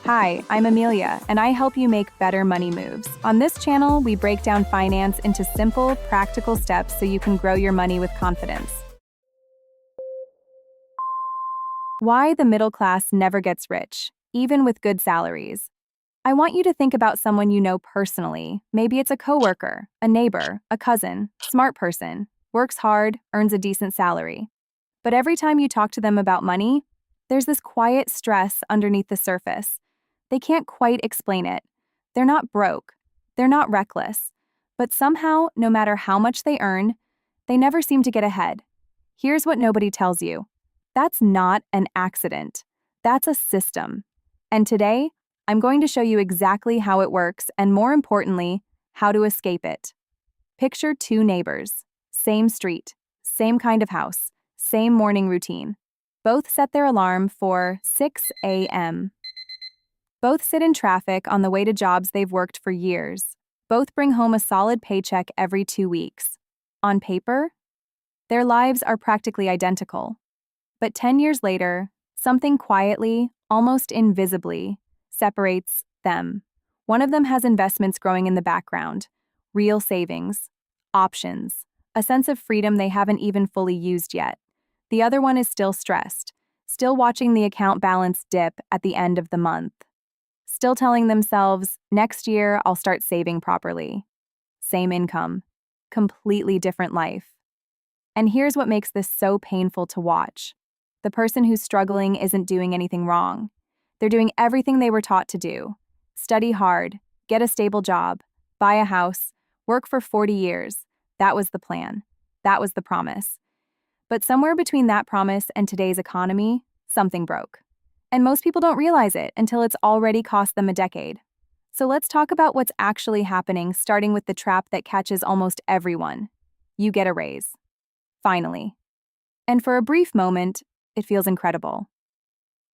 Hi, I'm Amelia, and I help you make better money moves. On this channel, we break down finance into simple, practical steps so you can grow your money with confidence. Why the middle class never gets rich, even with good salaries. I want you to think about someone you know personally. Maybe it's a coworker, a neighbor, a cousin, smart person, works hard, earns a decent salary. But every time you talk to them about money, there's this quiet stress underneath the surface. They can't quite explain it. They're not broke. They're not reckless. But somehow, no matter how much they earn, they never seem to get ahead. Here's what nobody tells you. That's not an accident. That's a system. And today, I'm going to show you exactly how it works and, more importantly, how to escape it. Picture two neighbors. Same street, same kind of house, same morning routine. Both set their alarm for 6 a.m. Both sit in traffic on the way to jobs they've worked for years. Both bring home a solid paycheck every 2 weeks. On paper, their lives are practically identical. But 10 years later, something quietly, almost invisibly, separates them. One of them has investments growing in the background, real savings, options, a sense of freedom they haven't even fully used yet. The other one is still stressed, still watching the account balance dip at the end of the month. Still telling themselves, next year I'll start saving properly. Same income, completely different life. And here's what makes this so painful to watch. The person who's struggling isn't doing anything wrong. They're doing everything they were taught to do. Study hard, get a stable job, buy a house, work for 40 years. That was the plan. That was the promise. But somewhere between that promise and today's economy, something broke. And most people don't realize it until it's already cost them a decade. So let's talk about what's actually happening, starting with the trap that catches almost everyone. You get a raise. Finally. And for a brief moment, it feels incredible.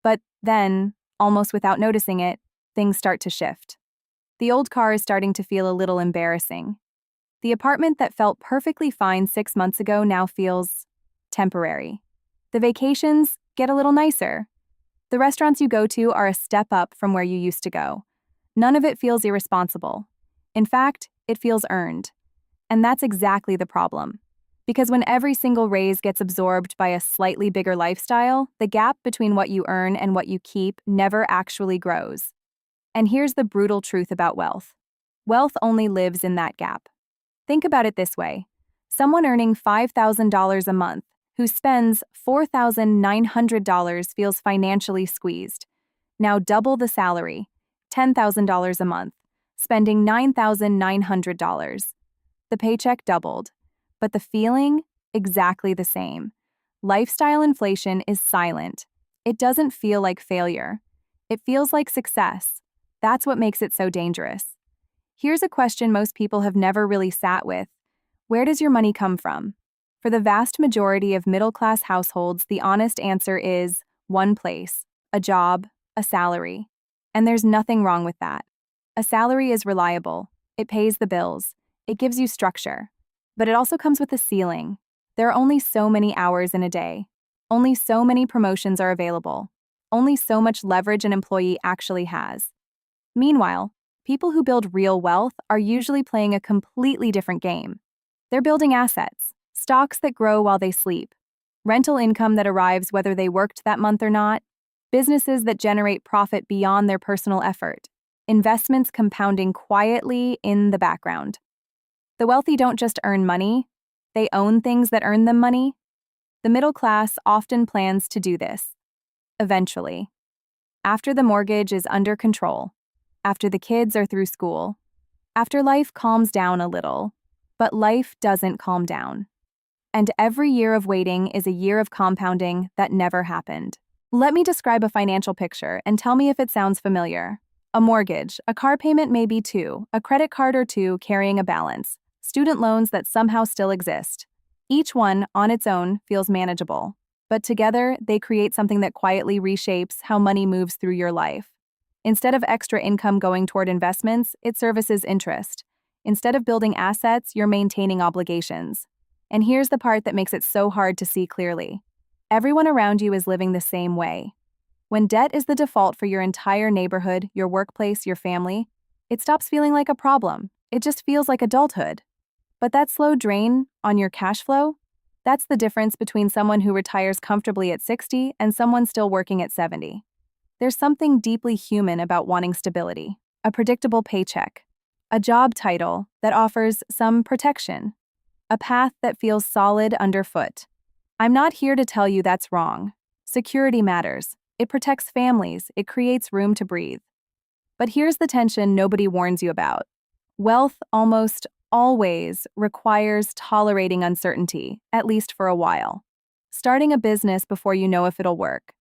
But then, almost without noticing it, things start to shift. The old car is starting to feel a little embarrassing. The apartment that felt perfectly fine 6 months ago now feels temporary. The vacations get a little nicer. The restaurants you go to are a step up from where you used to go. None of it feels irresponsible. In fact, it feels earned. And that's exactly the problem. Because when every single raise gets absorbed by a slightly bigger lifestyle, the gap between what you earn and what you keep never actually grows. And here's the brutal truth about wealth. Wealth only lives in that gap. Think about it this way. Someone earning $5,000 a month who spends $4,900 feels financially squeezed. Now double the salary, $10,000 a month, spending $9,900. The paycheck doubled, but the feeling, exactly the same. Lifestyle inflation is silent. It doesn't feel like failure. It feels like success. That's what makes it so dangerous. Here's a question most people have never really sat with. Where does your money come from? For the vast majority of middle-class households, the honest answer is one place, a job, a salary. And there's nothing wrong with that. A salary is reliable. It pays the bills. It gives you structure. But it also comes with a ceiling. There are only so many hours in a day. Only so many promotions are available. Only so much leverage an employee actually has. Meanwhile, people who build real wealth are usually playing a completely different game. They're building assets. Stocks that grow while they sleep, rental income that arrives whether they worked that month or not, businesses that generate profit beyond their personal effort, investments compounding quietly in the background. The wealthy don't just earn money, they own things that earn them money. The middle class often plans to do this. Eventually. After the mortgage is under control, after the kids are through school, after life calms down a little, but life doesn't calm down. And every year of waiting is a year of compounding that never happened. Let me describe a financial picture and tell me if it sounds familiar. A mortgage, a car payment maybe two, a credit card or two carrying a balance, student loans that somehow still exist. Each one, on its own, feels manageable. But together, they create something that quietly reshapes how money moves through your life. Instead of extra income going toward investments, it services interest. Instead of building assets, you're maintaining obligations. And here's the part that makes it so hard to see clearly. Everyone around you is living the same way. When debt is the default for your entire neighborhood, your workplace, your family, it stops feeling like a problem. It just feels like adulthood. But that slow drain on your cash flow, that's the difference between someone who retires comfortably at 60 and someone still working at 70. There's something deeply human about wanting stability, a predictable paycheck, a job title that offers some protection, a path that feels solid underfoot. I'm not here to tell you that's wrong. Security matters. It protects families. It creates room to breathe. But here's the tension nobody warns you about. Wealth almost always requires tolerating uncertainty, at least for a while. Starting a business before you know if it'll work.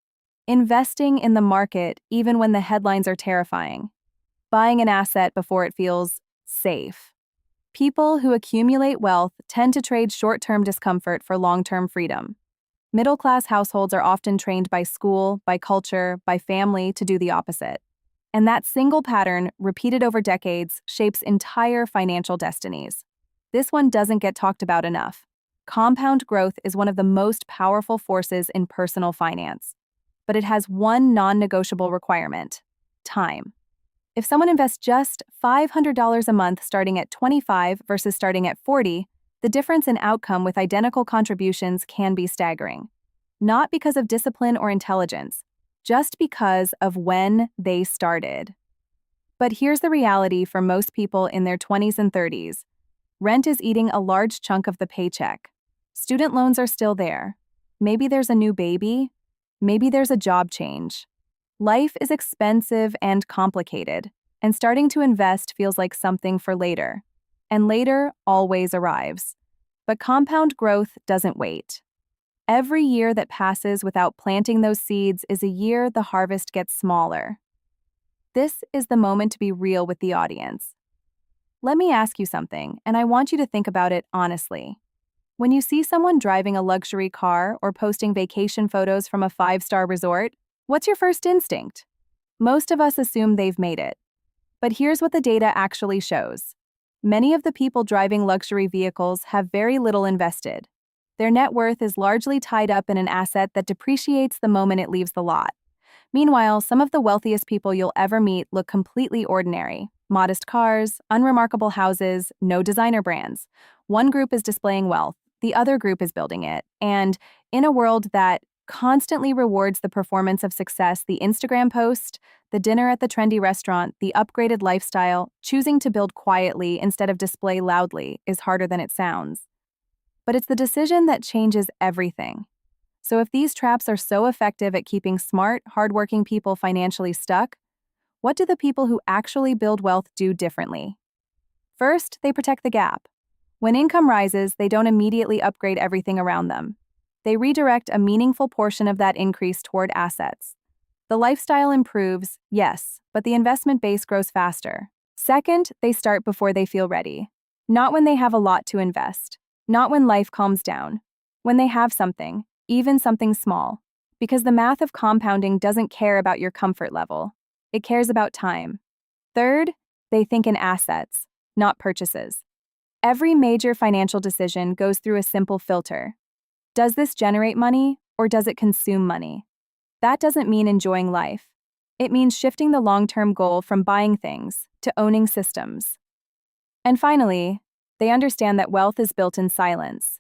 Investing in the market even when the headlines are terrifying. Buying an asset before it feels safe. People who accumulate wealth tend to trade short-term discomfort for long-term freedom. Middle-class households are often trained by school, by culture, by family to do the opposite. And that single pattern, repeated over decades, shapes entire financial destinies. This one doesn't get talked about enough. Compound growth is one of the most powerful forces in personal finance. But it has one non-negotiable requirement: time. If someone invests just $500 a month starting at 25 versus starting at 40, the difference in outcome with identical contributions can be staggering. Not because of discipline or intelligence, just because of when they started. But here's the reality for most people in their 20s and 30s. Rent is eating a large chunk of the paycheck. Student loans are still there. Maybe there's a new baby. Maybe there's a job change. Life is expensive and complicated, and starting to invest feels like something for later. And later always arrives. But compound growth doesn't wait. Every year that passes without planting those seeds is a year the harvest gets smaller. This is the moment to be real with the audience. Let me ask you something, and I want you to think about it honestly. When you see someone driving a luxury car or posting vacation photos from a 5-star resort, what's your first instinct? Most of us assume they've made it. But here's what the data actually shows. Many of the people driving luxury vehicles have very little invested. Their net worth is largely tied up in an asset that depreciates the moment it leaves the lot. Meanwhile, some of the wealthiest people you'll ever meet look completely ordinary. Modest cars, unremarkable houses, no designer brands. One group is displaying wealth, the other group is building it. And in a world that constantly rewards the performance of success, the Instagram post, the dinner at the trendy restaurant, the upgraded lifestyle, choosing to build quietly instead of display loudly is harder than it sounds. But it's the decision that changes everything. So if these traps are so effective at keeping smart, hardworking people financially stuck, what do the people who actually build wealth do differently? First, they protect the gap. When income rises, they don't immediately upgrade everything around them. They redirect a meaningful portion of that increase toward assets. The lifestyle improves, yes, but the investment base grows faster. Second, they start before they feel ready. Not when they have a lot to invest. Not when life calms down. When they have something, even something small. Because the math of compounding doesn't care about your comfort level. It cares about time. Third, they think in assets, not purchases. Every major financial decision goes through a simple filter. Does this generate money, or does it consume money? That doesn't mean enjoying life. It means shifting the long-term goal from buying things to owning systems. And finally, they understand that wealth is built in silence.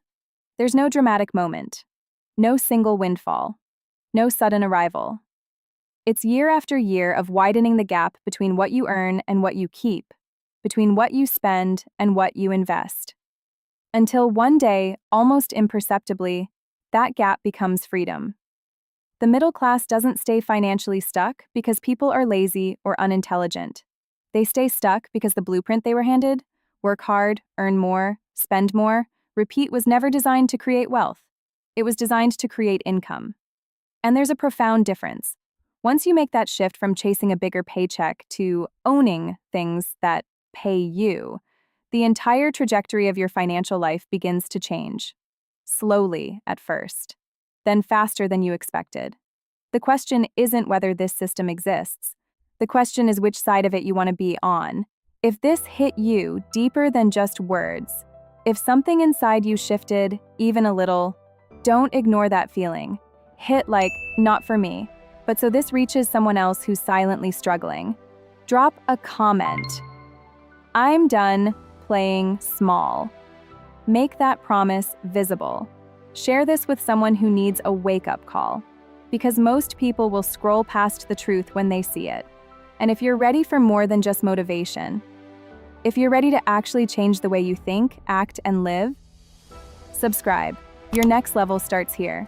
There's no dramatic moment, no single windfall, no sudden arrival. It's year after year of widening the gap between what you earn and what you keep, between what you spend and what you invest. Until one day, almost imperceptibly, that gap becomes freedom. The middle class doesn't stay financially stuck because people are lazy or unintelligent. They stay stuck because the blueprint they were handed, work hard, earn more, spend more, repeat, was never designed to create wealth. It was designed to create income. And there's a profound difference. Once you make that shift from chasing a bigger paycheck to owning things that pay you, the entire trajectory of your financial life begins to change. Slowly at first, then faster than you expected. The question isn't whether this system exists. The question is which side of it you want to be on. If this hit you deeper than just words, if something inside you shifted even a little, don't ignore that feeling. Hit like, not for me. but so this reaches someone else who's silently struggling. Drop a comment. I'm done playing small. Make that promise visible. Share this with someone who needs a wake-up call, because most people will scroll past the truth when they see it. And if you're ready for more than just motivation, if you're ready to actually change the way you think, act, and live, subscribe. Your next level starts here.